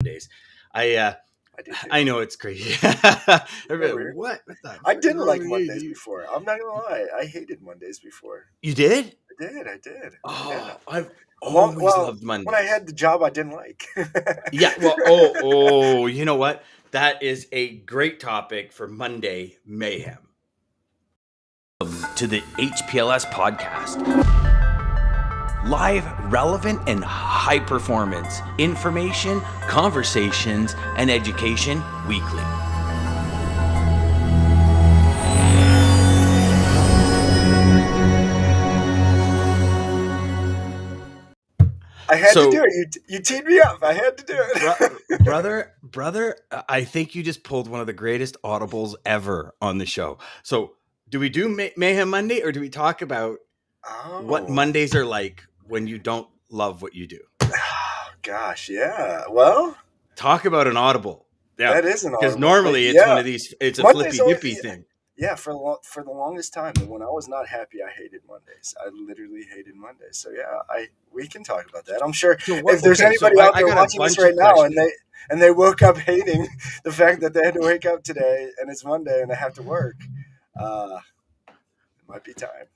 Mondays. I do too. I know it's crazy. Weird. What the I fuck is didn't wrong like with Mondays you? before. I'm not gonna lie. I hated Mondays before. You did? I did. Yeah. Oh, I've Long, always well, loved when I Mondays. had the job I didn't like. Yeah, well, oh, you know what? That is a great topic for Monday Mayhem. To the HPLS podcast. Live, relevant, and high performance information, conversations, and education weekly. I had to do it. You teed me up. I had to do it. brother, I think you just pulled one of the greatest audibles ever on the show. So, do we do Mayhem Monday, or do we talk about what Mondays are like when you don't love what you do? Oh, gosh, yeah. Well, talk about an audible. Yeah, that is an audible. Because normally it's one of these. It's a Mondays flippy dippy thing. Yeah, for the longest time, when I was not happy, I hated Mondays. I literally hated Mondays. So yeah, we can talk about that. I'm sure if there's anybody out there watching this right now and they woke up hating the fact that they had to wake up today and it's Monday and they have to work, it might be time.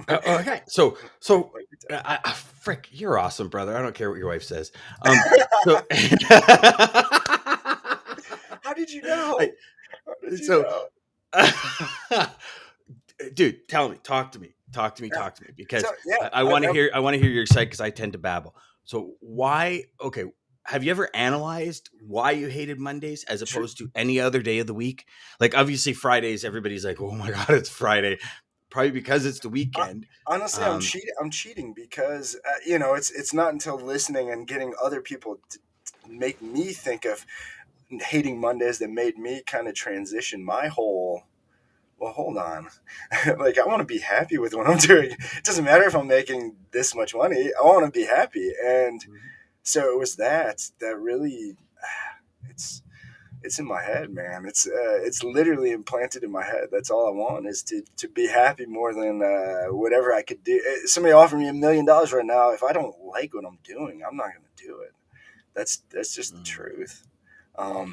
Okay, so frick, you're awesome, brother. I don't care what your wife says. So how did you know? Dude, tell me, talk to me, because I want to hear. I want to hear your side because I tend to babble. So why? Okay, have you ever analyzed why you hated Mondays as opposed to any other day of the week? Like obviously Fridays, everybody's like, "Oh my god, it's Friday." Probably because it's the weekend. Honestly, I'm cheating because it's not until listening and getting other people to make me think of hating Mondays that made me kind of transition my whole. Well, hold on. Like, I want to be happy with what I'm doing. It doesn't matter if I'm making this much money. I want to be happy. And so it was that really, it's in my head, man. It's literally implanted in my head. That's all I want is to be happy more than whatever I could do. Somebody offered me $1 million right now. If I don't like what I'm doing, I'm not going to do it. That's just the truth. I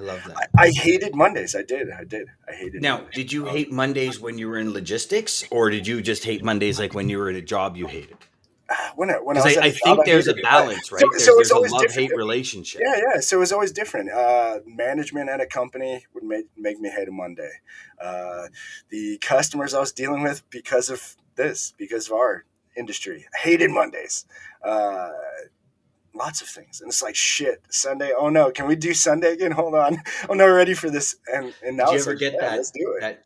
love that. I hated Mondays. I did. I hated. Now, Mondays. Did you hate Mondays when you were in logistics, or did you just hate Mondays like when you were at a job you hated? When I was at I think there's a balance, right? There's a love-hate relationship. Yeah. So it was always different. Management at a company would make me hate a Monday. The customers I was dealing with because of our industry, hated Mondays. Lots of things, and it's like shit. Sunday, oh no, can we do Sunday again? Hold on, I'm not ready for this. And now did you ever get that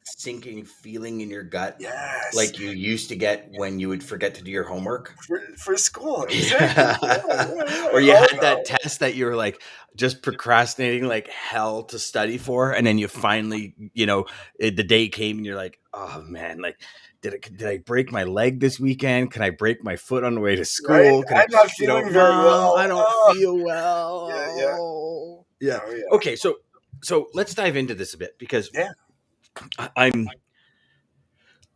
sinking feeling in your gut? Yes, like you used to get when you would forget to do your homework for school. Exactly. Yeah. Or you had that test that you were like just procrastinating like hell to study for, and then you finally, the day came and you're like, oh man, like. Did I break my leg this weekend? Can I break my foot on the way to school? Right? I'm not feeling very well. I don't feel well. Yeah. Oh, yeah. Okay, so let's dive into this a bit because I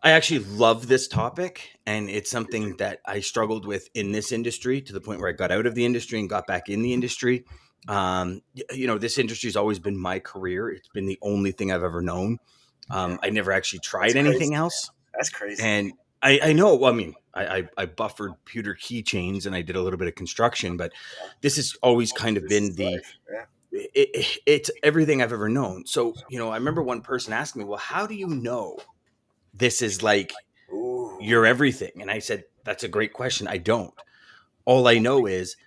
actually love this topic, and it's something that I struggled with in this industry to the point where I got out of the industry and got back in the industry. This industry has always been my career. It's been the only thing I've ever known. I never actually tried anything else. That's crazy. And I know, I mean, I buffered pewter keychains and I did a little bit of construction, but this has always kind of been it's everything I've ever known. So, I remember one person asking me, well, how do you know this is like your everything? And I said, that's a great question. I don't. All I know is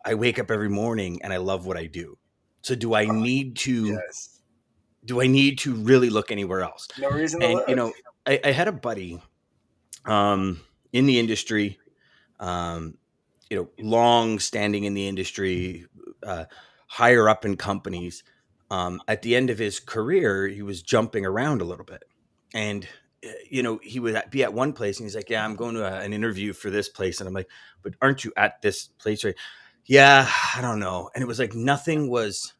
I wake up every morning and I love what I do. So do I need to really look anywhere else? No reason to look. I had a buddy in the industry, long standing in the industry, higher up in companies. At the end of his career, he was jumping around a little bit. And, he would be at one place and he's like, yeah, I'm going to an interview for this place. And I'm like, but aren't you at this place? Right? Yeah, I don't know. And it was like nothing was...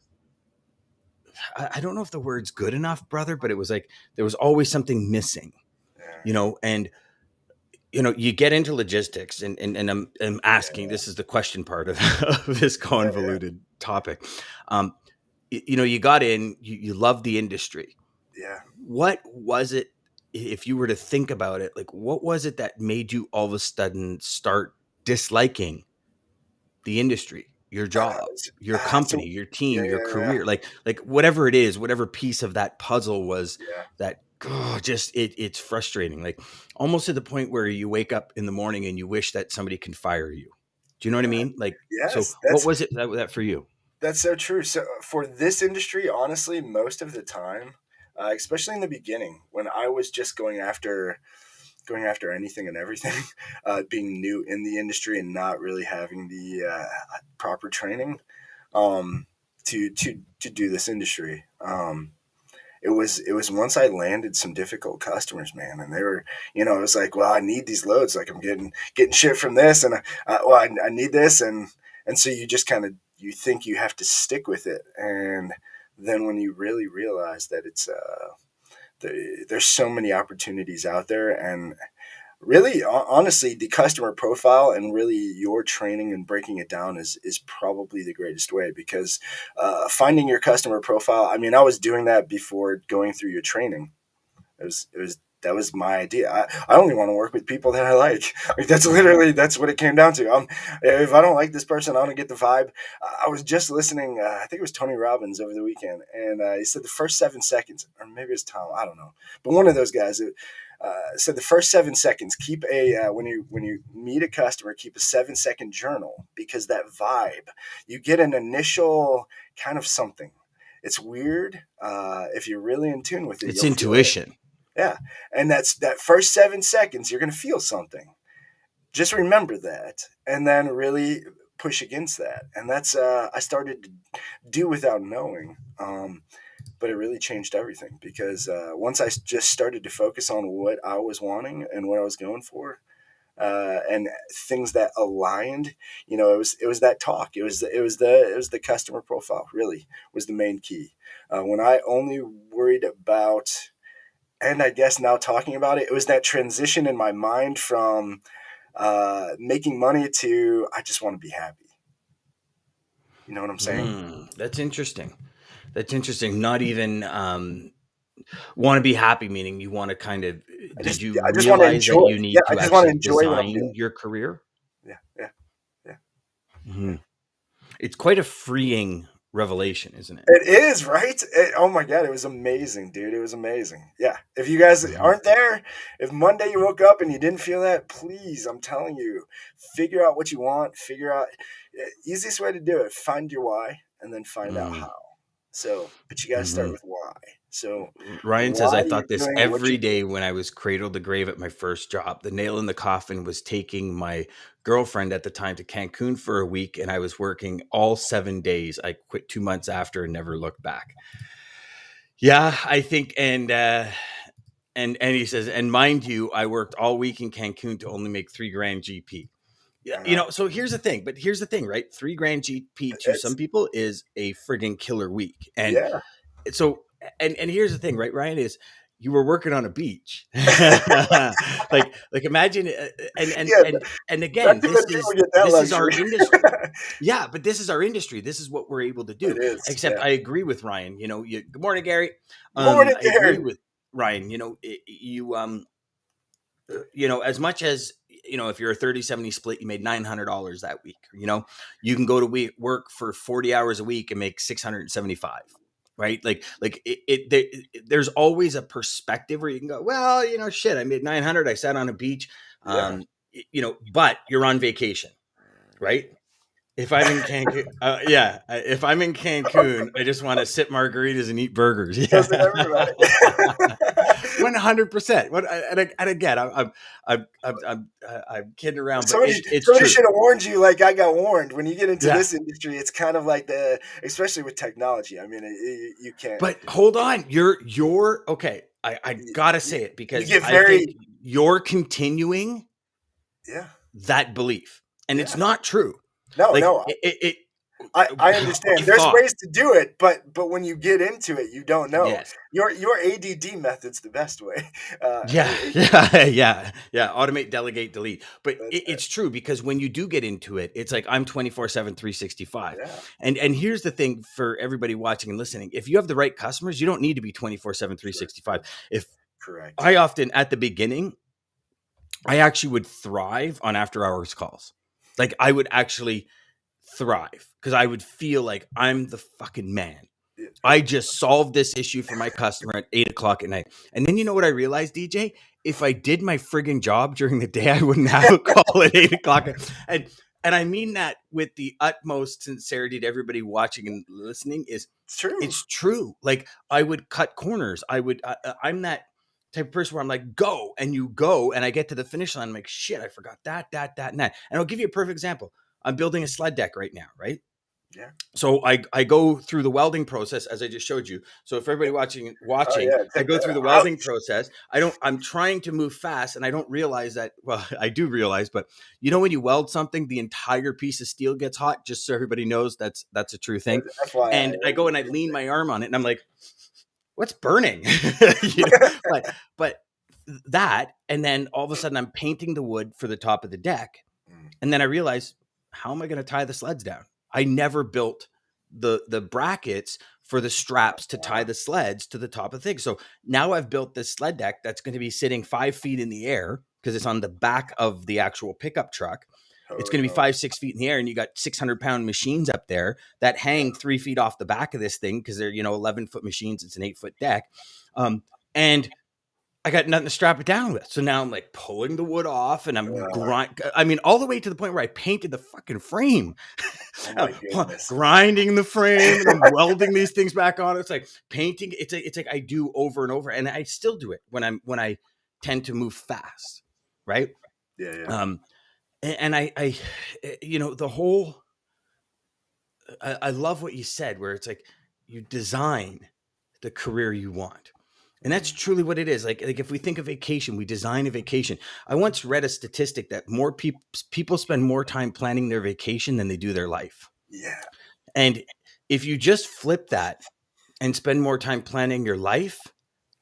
I don't know if the word's good enough, brother, but it was like there was always something missing, and you get into logistics, and I'm asking, Yeah, this is the question part of, of this yeah, convoluted topic. Um, you got in, you love the industry. yeah. What was it, if you were to think about it, like what was it that made you all of a sudden start disliking the industry, your job, your So company, your yeah, team, your yeah, career, like whatever it is, whatever piece of that puzzle was yeah, that, just it's frustrating, like almost to the point where you wake up in the morning and you wish that somebody can fire you. Do you know what I yeah. mean? Like, so Yes, what was it that for you? that's so true. So for this industry, honestly, most of the time, especially in the beginning, when I was just going after anything and everything, being new in the industry and not really having the proper training to do this industry. It was once I landed some difficult customers, man, and they were, it was like, well, I need these loads, like I'm getting shit from this, and I need this, and so you just kind of you think you have to stick with it, and then when you really realize that there's so many opportunities out there, and really, honestly, the customer profile and really your training and breaking it down is probably the greatest way because finding your customer profile. I mean, I was doing that before going through your training. It was that was my idea. I only want to work with people that I like. Like that's Mhm. literally that's what it came down to. If I don't like this person, I don't get the vibe. I was just listening. I think it was Tony Robbins over the weekend, and he said the first 7 seconds, or maybe it's Tom. I don't know, but one of those guys. Said the first 7 seconds. Keep a when you meet a customer, keep a 7 second journal because that vibe you get an initial kind of something. It's weird. If you're really in tune with it, It's you'll feel it. intuition. Yeah. And that's that first 7 seconds, you're going to feel something. Just remember that and then really push against that. And that's, I started to do without knowing. But it really changed everything because once I just started to focus on what I was wanting and what I was going for, and things that aligned, it was that talk. It was the customer profile. Really was the main key. When I only worried about, and I guess now talking about it, it was that transition in my mind from making money to I just want to be happy. You know what I'm saying? That's interesting. That's interesting. Not even want to be happy, meaning you want to kind of, I did just you I just want to realize that enjoy. you Yeah, need I to just want to actually enjoy what I'm design doing. your career? Yeah, yeah, yeah, Hmm. yeah. It's quite a freeing revelation, isn't it? It is, right? Oh my god, it was amazing, dude. It was amazing. Yeah. If you guys Hmm. aren't there, if Monday you woke up and you didn't feel that, please, I'm telling you, figure out what you want. Figure out easiest way to do it. Find your why, and then find out Mm. how. So, but you got to start Hmm. with why. So, Ryan says, why I you're thought this doing what every you're day doing. when I was cradled to grave at my first job. The nail in the coffin was taking my girlfriend at the time to Cancun for a week, and I was working all 7 days. I quit 2 months after and never looked back. Yeah, I think, and he says, and mind you, I worked all week in Cancun to only make 3 grand GP. Yeah, Uh, so here's the thing, but here's the thing, right? 3 grand GP to some it's people is a friggin' killer week. And yeah, so, and here's the thing, right, Ryan, is you were working on a beach. like imagine, and and yeah. and and Not again, too many people get that this is our luxury. industry. Yeah, but this is our industry. This is what we're able to It do. is. Except Yeah. I agree with Ryan. Good morning, Gary. Morning, I agree Gary. with Ryan. As much as, if you're a 30-70 split, you made $900 that week. You can go to work for 40 hours a week and make 675. Right? Like there's always a perspective where you can go, well, shit, I made 900. I sat on a beach. Yeah. But you're on vacation, right? If I'm in Cancun, yeah. If I'm in Cancun, I just want to sip margaritas and eat burgers. Doesn't Yeah, everybody? 100%. And again, I'm kidding around, but somebody it's somebody true. should have warned you like I got warned. When you get into Yeah, this industry, it's kind of like especially with technology. I mean, you can't. but hold on, you're okay. I gotta You, say it you because get I think very you're continuing yeah that belief, and it's yeah not true. no Like no it. I understand. I There's thought, ways to do it, but when you get into it, you don't know. yes. Your ADD method's the best way. Yeah, It yeah, yeah. Automate, delegate, delete. But that's it. it's true because when you do get into it, it's like I'm 24/7, 365. Yeah, And here's the thing for everybody watching and listening. If you have the right customers, you don't need to be 24/7, sure. 365. If Correct. I often at the beginning, I actually would thrive on after hours calls. Like I would actually thrive because I would feel like I'm the fucking man. Yeah, I just solved this issue for my customer at 8 o'clock at night. And then you know what I realized, DJ? If I did my frigging job during the day, I wouldn't have a call at 8 o'clock. And and I mean that with the utmost sincerity to everybody watching and listening. Is it's true. it's true. Like I would cut corners. I'm that type of person where I'm like, go, and you go, and I get to the finish line. I'm like, shit, I forgot that, and that. And I'll give you a perfect example. I'm building a sled deck right now, right? Yeah. So I go through the welding process as I just showed you. So if everybody Oh watching, yeah, I take go that through the out. welding process. I'm trying to move fast and I don't realize that, well, I do realize, but you know when you weld something, the entire piece of steel gets hot, just so everybody knows that's a true thing. FYI, And I go and I lean my arm on it and I'm like, what's burning? you know, but that, and then all of a sudden I'm painting the wood for the top of the deck. Mm, And then I realized, how am I going to tie the sleds down? I never built the brackets for the straps to tie wow. the sleds to the top of the thing. So now I've built this sled deck that's going to be sitting 5 feet in the air because it's on the back of the actual pickup truck. It's Oh going to be no. 5, 6 feet in the air, and you got 600-pound machines up there that hang 3 feet off the back of this thing because they're 11-foot machines. It's an 8-foot deck, and I got nothing to strap it down with. So now I'm like pulling the wood off and I'm Uh, I mean, all the way to the point where I painted the fucking frame. oh my goodness. Grinding the frame and I'm welding these things back on. It's like painting. It's like I do over and over, and I still do it when I tend to move fast, right? Yeah, yeah, Um, and I the whole. I love what you said, where it's like you design the career you want. And that's mm, truly what it is. Like if we think of vacation, we design a vacation. I once read a statistic that more people spend more time planning their vacation than they do their life. yeah. And if you just flip that and spend more time planning your life,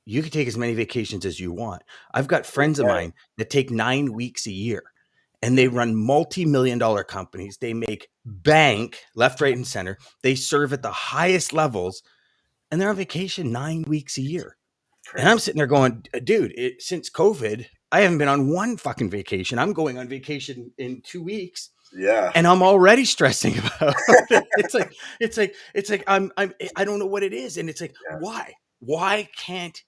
you can take as many vacations as you want. I've got friends of Okay. mine that take 9 weeks a year and they Yeah, run multi-million dollar companies. They make bank left, right, and center. They serve at the highest levels and they're on vacation 9 weeks a year. And I'm crazy. sitting there going, dude, since COVID, I haven't been on one fucking vacation. I'm going on vacation in 2 weeks Yeah, and I'm already stressing about it. It's like I don't know what it is. And it's like, yeah, why can't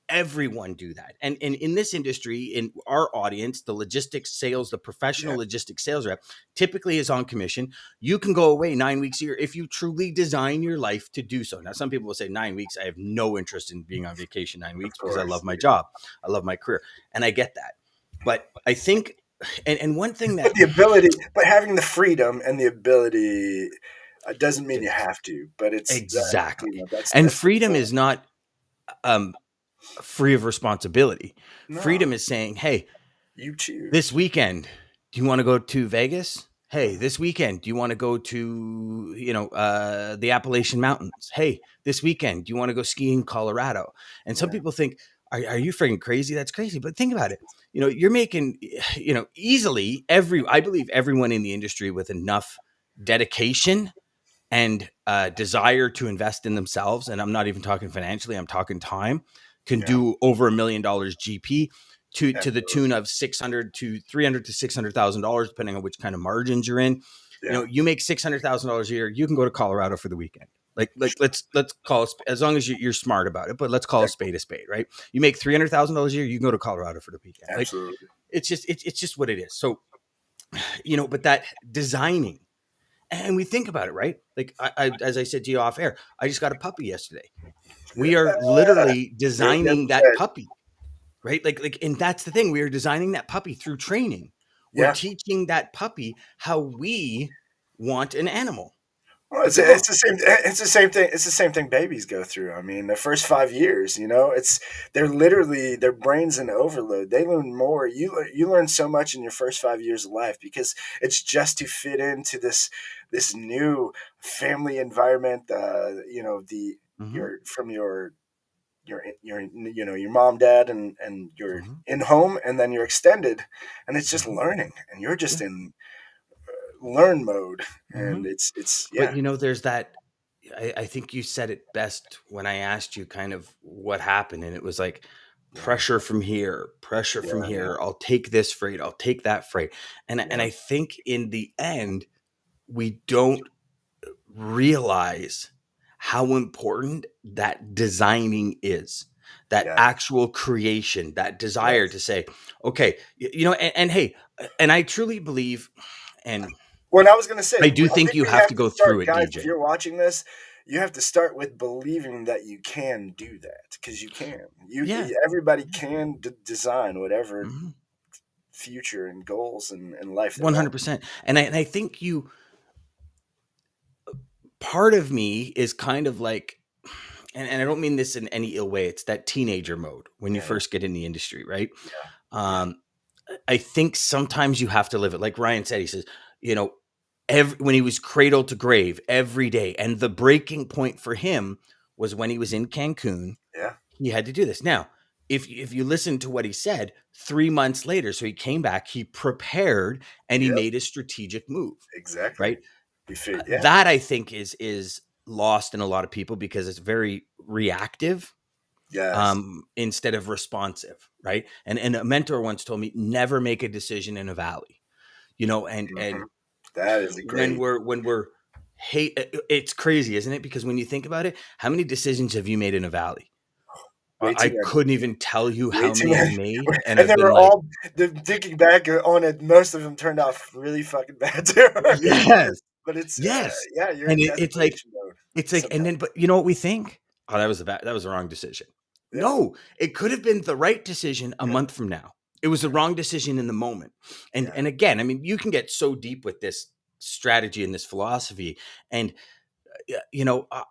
everyone do that? And in this industry, in our audience, the logistics sales, the yeah. professional logistics sales rep typically is on commission. You can go away 9 weeks a year if you truly design your life to do so. Now, some people will say 9 weeks. I have no interest in being on vacation nine Of weeks because I course. love my job. I love my career. And I get that. But I think, and one thing But that the ability, but having the freedom and the ability doesn't mean to, you have to. But it's that exactly. And that's the freedom goal. is not um, free of responsibility. No, Freedom is saying, hey, you this choose. weekend, do you want to go to Vegas? Hey, Mhm. this weekend, do you want to go to, the Appalachian Mountains? Hey, this weekend, do you want to go skiing in Colorado? And some Yeah, people think, are you freaking crazy? That's crazy. But think about it. You're making, easily I believe everyone in the industry with enough dedication and desire to invest in themselves, and I'm not even talking financially, I'm talking time, can yeah, do over $1 million GP to the absolutely. tune of 600 to 300 to $600,000, depending on which kind of margins you're in. Yeah, You make $600,000 a year, you can go to Colorado for the weekend. Like let's call it, as long as you're smart about it, but let's call yeah, a spade, right? You make $300,000 a year, you can go to Colorado for the weekend. Like absolutely. it's just what it is. So but that designing, and we think about it, right? Like as I said to you off air, I just got a puppy yesterday. We are literally Name designing the that fed. puppy, right? And that's the thing. We are designing that puppy through training. We're Yeah, teaching that puppy how we want an animal. Well, but they're it's wrong. the same. It's the same thing. It's the same thing babies go through. I mean, the first 5 years, they're literally their brains in overload. They learn more. You learn so much in your first 5 years of life because it's just to fit into this new family environment. The Hmm. your from your mom, dad, and your Hmm. in home, and then you're extended, and it's just Hmm. learning, and you're just Yeah. in learn mode, Hmm. and it's But yeah. there's that. I think you said it best when I asked you kind of what happened, and it was like Yeah, pressure from yeah, yeah, here. I'll take this freight, I'll take that freight, and yeah. I think in the end we don't realize how important that designing is, that Yes, actual creation, that desire yes. to say, okay, and hey, and I truly believe, and Well, I was gonna say, I do I think think you we have have to to go start, through it, guys. If DJ. you're watching this, you have to start with believing that you can do that because you can. Yeah. Everybody can design whatever Mhm. future and goals and life they want. 100%. And I think you, part of me is kind of like, and I don't mean this in any ill way. It's that teenager mode when you Yeah, yeah, first get in the industry, right? yeah, Um, I think sometimes you have to live it. Like Ryan said, he says, you know, when he was cradle to grave every day, and the breaking point for him was when he was in Cancun. yeah, He had to do this. Now, if you listen to what he said, 3 months later, so he came back, he prepared, and he yep, made a strategic move, exactly. right? Yeah, That I think is lost in a lot of people because it's very reactive, yes. instead of responsive, right? And a mentor once told me, never make a decision in a valley, and Hmm. That is a when great. we're hate, it's crazy, isn't it? Because when you think about it, how many decisions have you made in a valley? I Way too many. couldn't even tell you Way how too many I've many. made, and And I've they been were like, all thinking back on it. Most of them turned out really fucking bad too. yes, But it's yes, yeah, you're and in it's like, desperation mode and sometimes. then, but you know what we think? Oh, that was the wrong decision. Yeah, No, it could have been the right decision a yeah, month from now. It was the yeah, wrong decision in the moment. yeah. And again, I mean, you can get so deep with this strategy and this philosophy. And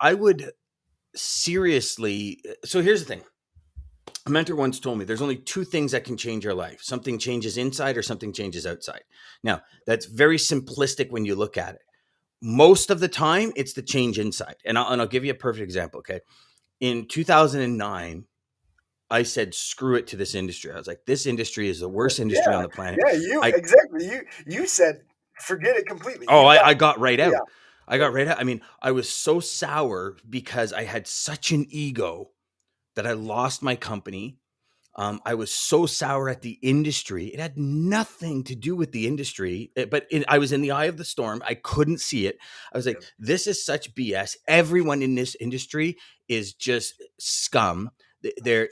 I would seriously. So here's the thing. A mentor once told me there's only two things that can change your life. Something changes inside or something changes outside. Now, that's very simplistic when you look at it. Most of the time, it's the change inside. And I'll give you a perfect example. Okay. In 2009, I said, screw it to this industry. I was like, this industry is the worst industry on Yeah, the planet. yeah, you I, exactly. You said forget it completely. oh, You got I got right yeah, out. I yep, got right out. I mean, I was so sour because I had such an ego that I lost my company. I was so sour at the industry. It had nothing to do with the industry, but I was in the eye of the storm. I couldn't see it. I was like, yep. this is such BS. Everyone in this industry is just scum. They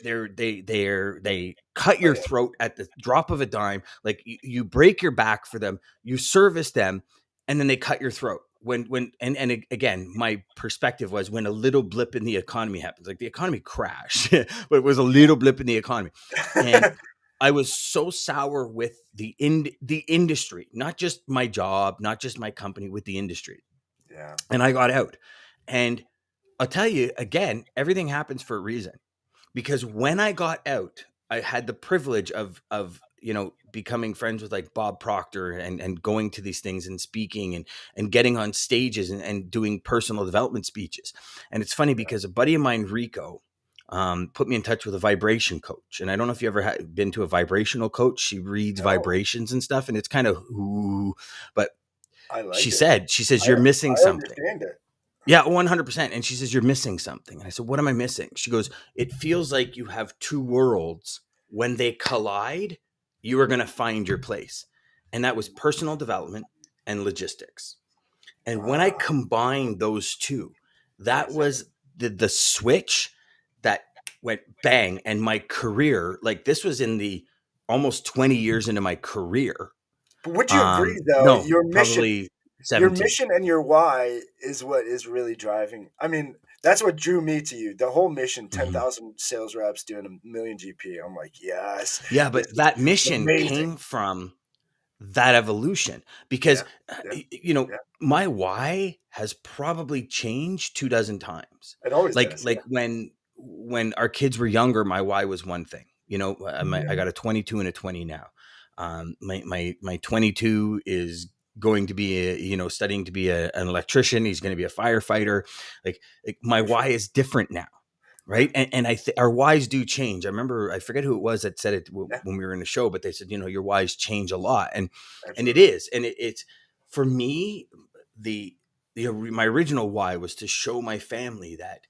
cut Oh your yeah, throat at the drop of a dime. Like you break your back for them, you service them, and then they cut your throat. Again, my perspective was when a little blip in the economy happens, like the economy crashed, but it was a little blip in the economy. And I was so sour with the industry, not just my job, not just my company, with the industry. yeah, And I got out. And I'll tell you again, everything happens for a reason. Because when I got out, I had the privilege of becoming friends with like Bob Proctor, and going to these things and speaking and getting on stages and doing personal development speeches. And it's funny because a buddy of mine, Rico, put me in touch with a vibration coach. And I don't know if you ever been to a vibrational coach. She reads no, vibrations and stuff, and it's kind of ooh, but I like she it. said, I you're missing I something. understand it. Yeah, 100%. And she says, you're missing something. And I said, what am I missing? She goes, it feels like you have two worlds. When they collide, you are going to find your place. And that was personal development and logistics. And when I Wow, combined those two, that yes. was the switch that went bang. And my career, like this was in the almost 20 years into my career. But would you agree though, No, probably your 17. mission and your why is what is really driving. I mean, that's what drew me to you. The whole mission, Mhm. 10,000 sales reps doing a million GP. I'm like, yes, Yeah, this but is that mission amazing. came from that evolution, because Yeah. Yeah. Yeah. my why has probably changed 2 dozen times. It always Like does. Yeah. like when our kids were younger, my why was one thing. I got a 22 and a 20 now. My 22 is going to be studying to be an electrician. He's going to be a firefighter. Like my Good for why you. is different now. Yeah. Right. And our whys do change. I remember, I forget who it was that said it Yeah. when we were in the show, but they said, your whys change a lot. And it Absolutely. is. And it's, for me, my original why was to show my family that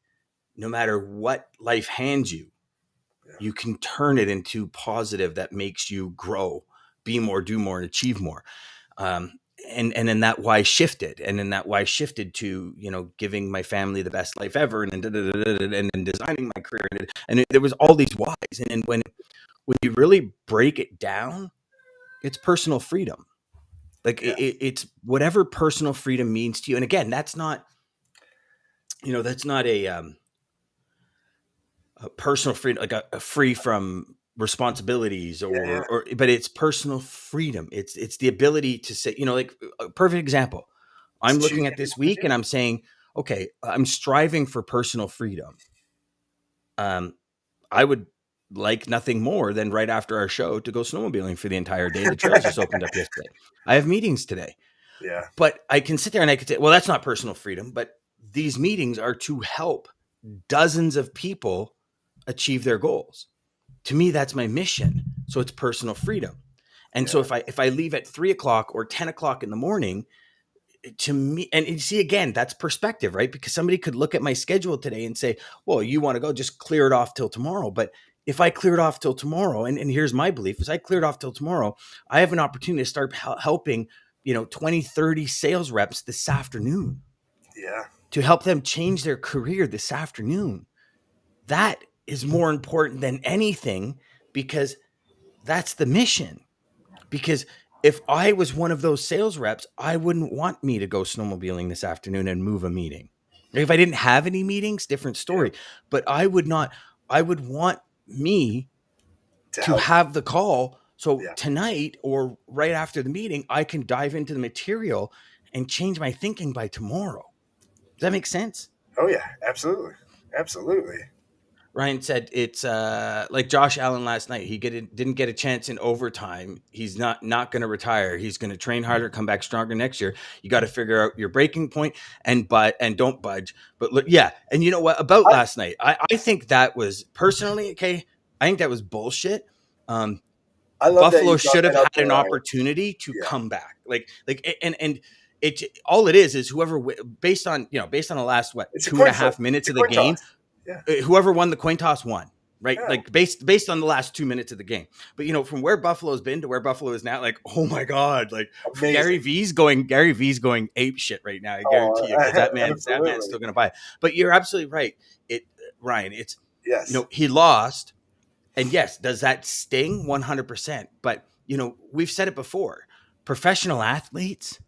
no matter what life hands you, Yeah. you can turn it into positive that makes you grow, be more, do more, and achieve more. Um, and then that why shifted, and then that why shifted to giving my family the best life ever, and then designing my career, and there was all these whys, and then when you really break it down, it's personal freedom. Like Yeah. it's whatever personal freedom means to you. And again, that's not a personal freedom, like a free from responsibilities, Yeah. Yeah. or but it's personal freedom. It's the ability to say, like a perfect example. It's I'm looking choosing at this to week do. and I'm saying, okay, I'm striving for personal freedom. Um, I would like nothing more than right after our show to go snowmobiling for the entire day. The trails just opened up yesterday. I have meetings today, Yeah. but I can sit there and I could say, well, that's not personal freedom, but these meetings are to help dozens of people achieve their goals. To me, that's my mission. So it's personal freedom. And so Yeah. if I leave at 3 o'clock or 10 o'clock in the morning, to me, and you see, again, that's perspective, right? Because somebody could look at my schedule today and say, well, you want to go, just clear it off till tomorrow. But if I clear it off till tomorrow, and here's my belief, is I cleared off till tomorrow, I have an opportunity to start helping 20, 30 sales reps this afternoon, Yeah. to help them change their career this afternoon. That is more important than anything, because that's the mission. Because if I was one of those sales reps, I wouldn't want me to go snowmobiling this afternoon and move a meeting. If I didn't have any meetings, different Yeah. story. But I would not, I would want me To to help. have the call. So Yeah. tonight or right after the meeting, I can dive into the material and change my thinking by tomorrow. Does that make sense? Oh yeah. Absolutely. Absolutely. Ryan said it's like Josh Allen last night. Didn't get a chance in overtime. He's not going to retire. He's going to train harder, come back stronger next year. You got to figure out your breaking point and don't budge. But look, yeah, and you know what about I, last night? I think that was personally okay. I think that was bullshit. Um, I love that Buffalo you brought should have that up, had though, an Ryan. opportunity to Yeah. come back. And it all it is whoever, based on the last It's a two and coin a flip. half minutes It's a of the coin game, toss. Yeah. whoever won the coin toss won, right? Yeah. Like based on the last 2 minutes of the game. But from where Buffalo's been to where Buffalo is now, like, oh my god, like Amazing. Gary V's going ape shit right now. I Oh, guarantee you, because that man's absolutely. still going to buy it. But you're absolutely right. It Ryan, it's Yes. he lost, and yes, does that sting? 100%. But we've said it before. Professional athletes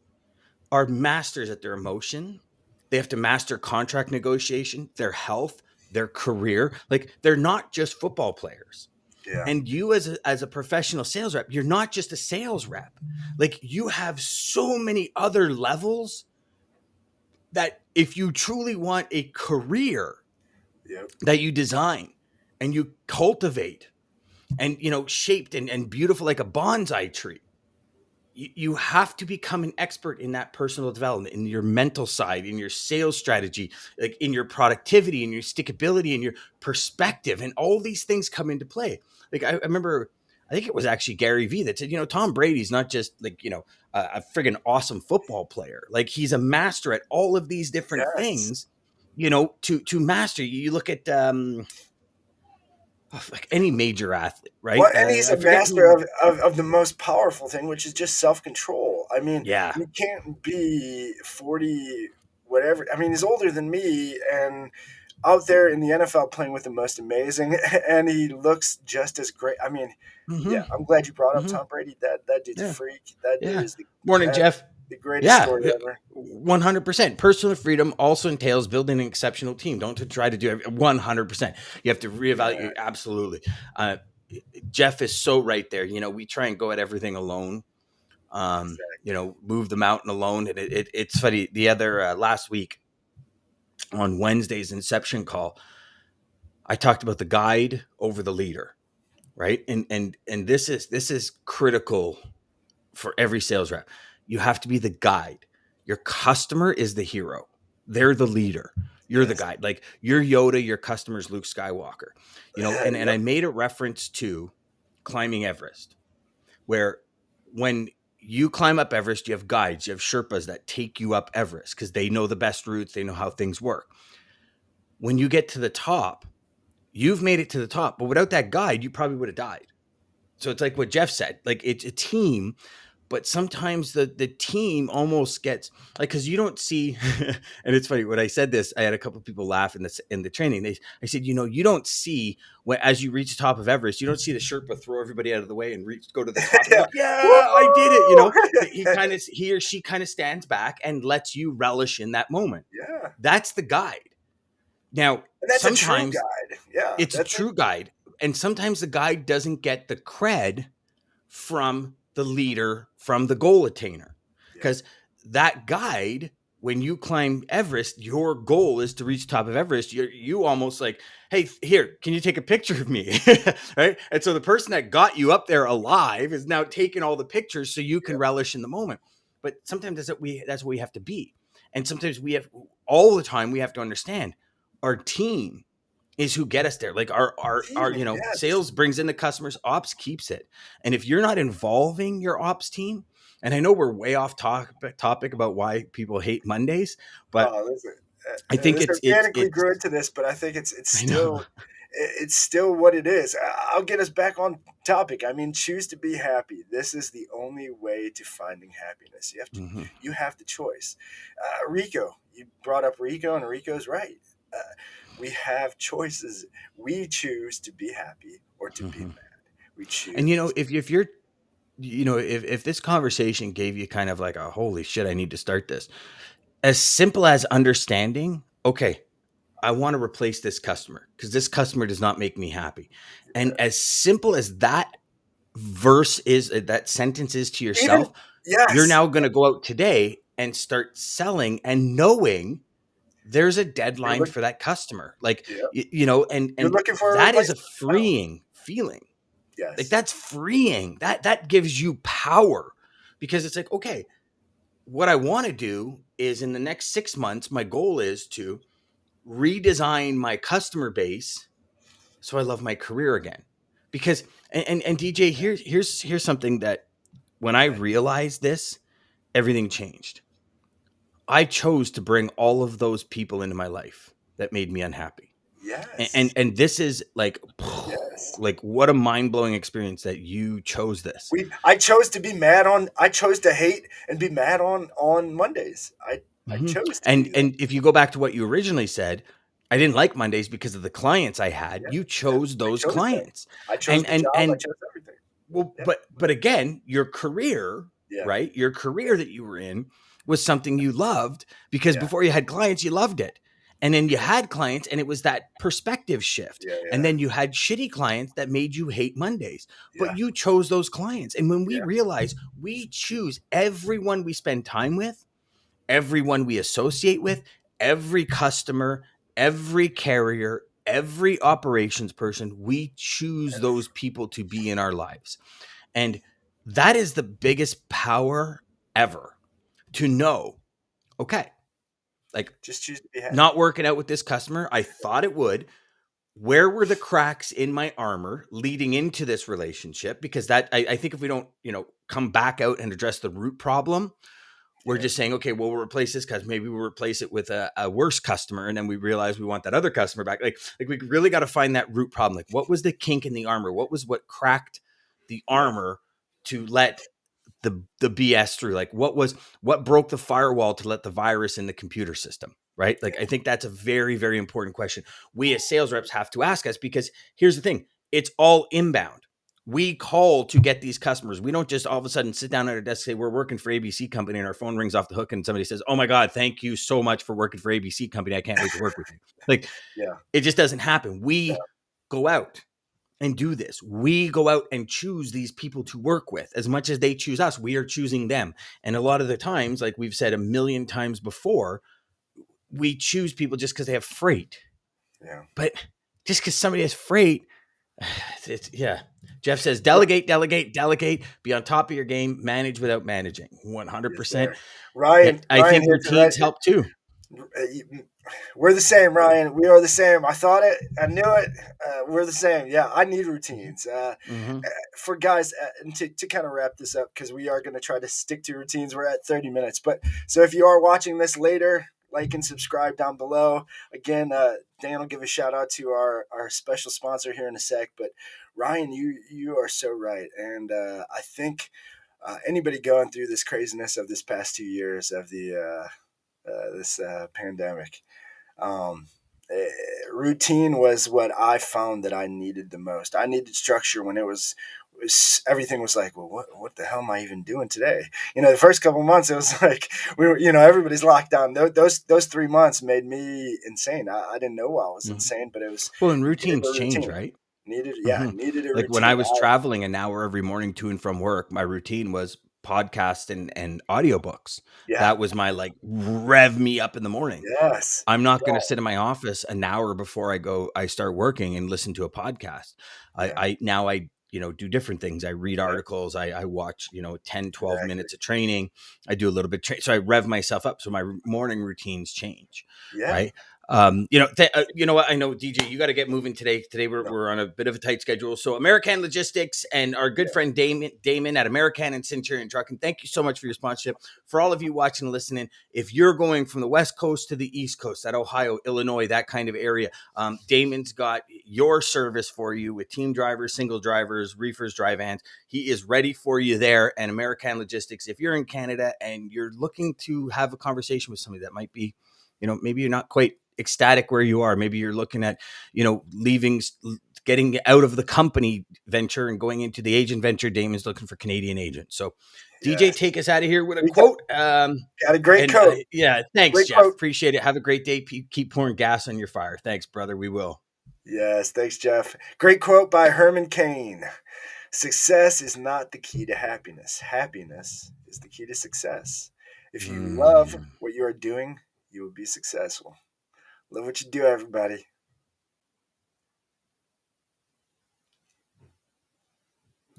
are masters at their emotion. They have to master contract negotiation, their health, their career. Like, they're not just football players. Yeah. And you as a professional sales rep, you're not just a sales rep. Like, you have so many other levels that if you truly want a career Yep. that you design and you cultivate and shaped and beautiful like a bonsai tree, you have to become an expert in that personal development, in your mental side, in your sales strategy, like in your productivity, in your stickability, in your perspective, and all these things come into play. Like, I remember, I think it was actually Gary Vee that said, Tom Brady's not just like a friggin' awesome football player. Like, he's a master at all of these different Yes. things. To master. You look at like any major athlete, right? Well, and he's I a forget master who. of the most powerful thing, which is just self control. I mean, Yeah. you can't be 40, whatever. I mean, he's older than me and out there in the NFL playing with the most amazing, and he looks just as great. I mean, yeah, Hmm. I'm glad you brought up Hmm. Tom Brady. That dude's a Yeah. freak. That dude Yeah. is Morning, that, Jeff. the greatest Yeah. story ever. 100%. Personal freedom also entails building an exceptional team. Don't try to do it 100%. You have to reevaluate. Yeah. Absolutely. Jeff is so right there. We try and go at everything alone. Exactly. Move the mountain alone. And it's funny. The other last week on Wednesday's Inception call, I talked about the guide over the leader, right? And this is critical for every sales rep. You have to be the guide. Your customer is the hero. They're the leader. You're the Yes. guide. Like you're Yoda, your customer's Luke Skywalker. And I Yep. made a reference to climbing Everest, where when you climb up Everest, you have guides, you have Sherpas that take you up Everest because they know the best routes, they know how things work. When you get to the top, you've made it to the top, but without that guide, you probably would have died. So it's like what Jeff said, like it's a team, but sometimes the team almost gets like, because you don't see and it's funny when I said this, I had a couple of people laugh in the training. I said, you don't see when as you reach the top of Everest, you don't see the Sherpa throw everybody out of the way and go to the top and Yeah. go, yeah, I did it. Woo! He or she kind of stands back and lets you relish in that moment. Yeah. That's the guide. Now And that's a true sometimes guide. Yeah. it's a true guide, and sometimes the guide doesn't get the cred from the leader, from the goal attainer. Yeah. Because that guide, when you climb Everest, your goal is to reach the top of Everest. You almost like, hey, here, can you take a picture of me? Right? And so the person that got you up there alive is now taking all the pictures so you can Yep. relish in the moment. But sometimes that's what we have to be. And sometimes we have all the time we have to understand our team is who get us there. Like our Teaming. Yes. sales brings in the customers, ops keeps it. And if you're not involving your ops team, and I know we're way off topic about why people hate Mondays, but Listen, I think this organically grew into this, but I think I know. it's still what it is. I'll get us back on topic. I mean, choose to be happy. This is the only way to finding happiness. Mm-hmm. You have the choice. Rico, you brought up Rico, and Rico's right. We have choices. We choose to be happy or to be Mm-hmm. mad. We choose. And if you're if this conversation gave you kind of like a holy shit, I need to start this. As simple as understanding, okay, I want to replace this customer because this customer does not make me happy. And Yeah. as simple as that that sentence is to Even yourself, you're yes. now going to go out today and start selling and knowing there's a You're deadline look, for that customer. Like, yeah. and You're looking for a that is a replacement. Oh, freeing feeling. Like yes. that's freeing. That gives you power because it's like, okay, what I want to do is in the next 6 months, my goal is to redesign my customer base so I love my career again. Because and DJ, here's something that when I realized this, everything changed. I chose to bring all of those people into my life that made me unhappy. And Yes. and this is like Yes. like what a mind-blowing experience that you chose this. I chose to be mad on. I chose to hate and be mad on Mondays. I Mhm. chose to And do that. and if you go back to what you originally said, I didn't like Mondays because of the clients I had. Yeah. You Yeah. chose I those chose them. clients. I chose And the and job. I and chose everything. well, Yeah. but again, your career, Yeah. right? Your Yeah. career that you were in was something you loved because Yeah. before you had clients, you loved it. And then you Yeah. had clients and it was that perspective shift. Yeah. And Yeah. then you had shitty clients that made you hate Mondays. But Yeah. you chose those clients. And when we Yeah. realize we choose everyone we spend time with, everyone we associate with, every customer, every carrier, every operations person, we choose those people to be in our lives. And that is the biggest power ever to know, okay, like Just choose to be happy. not working out with this customer. I thought it would. Where were the cracks in my armor leading into this relationship? Because that I think if we don't, come back out and address the root problem, we're Yeah. just saying, okay, well, we'll replace this because maybe we'll replace it with a worse customer. And then we realize we want that other customer back. Like we really got to find that root problem. Like what was the kink in the armor? What cracked the Yeah. armor to let the BS through? Like what broke the firewall to let the virus in the computer system? Right. Like I think that's a very, very important question we as sales reps have to ask us, because here's the thing. It's all inbound. We call to get these customers. We don't just all of a sudden sit down at our desk and say we're working for ABC Company and our phone rings off the hook and somebody says, "Oh my God, thank you so much for working for ABC Company. I can't wait to work with you." Like Yeah. it just doesn't happen. Yeah. We go out and do this. We go out and choose these people to work with as much as they choose us. We are choosing them. And a lot of the times, like we've said a million times before, we choose people just because they have freight. Yeah. But just because somebody has freight, yeah. Jeff says, delegate, delegate, delegate, be on top of your game, manage without managing. Yes, 100%. sir. Ryan, I Ryan think here to write. routines help too. We're the same, Ryan. We are the same. I thought it. I knew it. We're the same. Yeah, I need routines. Mm-hmm. For guys, and to kind of wrap this up, because we are going to try to stick to routines. We're at 30 minutes. But so if you are watching this later, like and subscribe down below. Again, Dan will give a shout out to our special sponsor here in a sec. But Ryan, you are so right. And I think anybody going through this craziness of this past 2 years of this pandemic, um, eh, routine was what I found that I needed the most. I needed structure when everything was like, well, what the hell am I even doing today? The first couple of months, it was like we were, everybody's locked down. Those 3 months made me insane. I didn't know why I was Mm-hmm. insane, but it was Well, and needed a routines change, routine. right? Yeah, Mm-hmm. needed a Like when I routine. was traveling an hour every morning to and from work, my routine was podcast and audiobooks. Yeah, That was my like rev me up in the morning. yes, I'm not going to yeah, sit in my office an hour before I start working and listen to a podcast. yeah, I do different things. I read yeah, articles. I watch, 10, 12 exactly. minutes of training. I do a little bit. So I rev myself up. So my morning routines change. Yeah, Right. You know what? I know, DJ, you got to get moving today. Today no, we're on a bit of a tight schedule. So American Logistics and our good yeah, friend Daman at American and Centurion Trucking. Thank you so much for your sponsorship. For all of you watching and listening, if you're going from the West Coast to the East Coast, that Ohio, Illinois, that kind of area, Damon's got your service for you with team drivers, single drivers, reefers, dry vans. He is ready for you there. And American Logistics, if you're in Canada and you're looking to have a conversation with somebody that might be, maybe you're not quite ecstatic where you are. Maybe you're looking at, leaving, getting out of the company venture and going into the agent venture. Damon's looking for Canadian agents. So DJ, yes. take us out of here with a We quote. got a great And coat. yeah, thanks, Great Jeff. quote. Appreciate it. Have a great day. Keep pouring gas on your fire. Thanks, brother. We will. Yes, thanks, Jeff. Great quote by Herman Cain. Success is not the key to happiness. Happiness is the key to success. If you love Mm. what you are doing, you will be successful. Love what you do, everybody.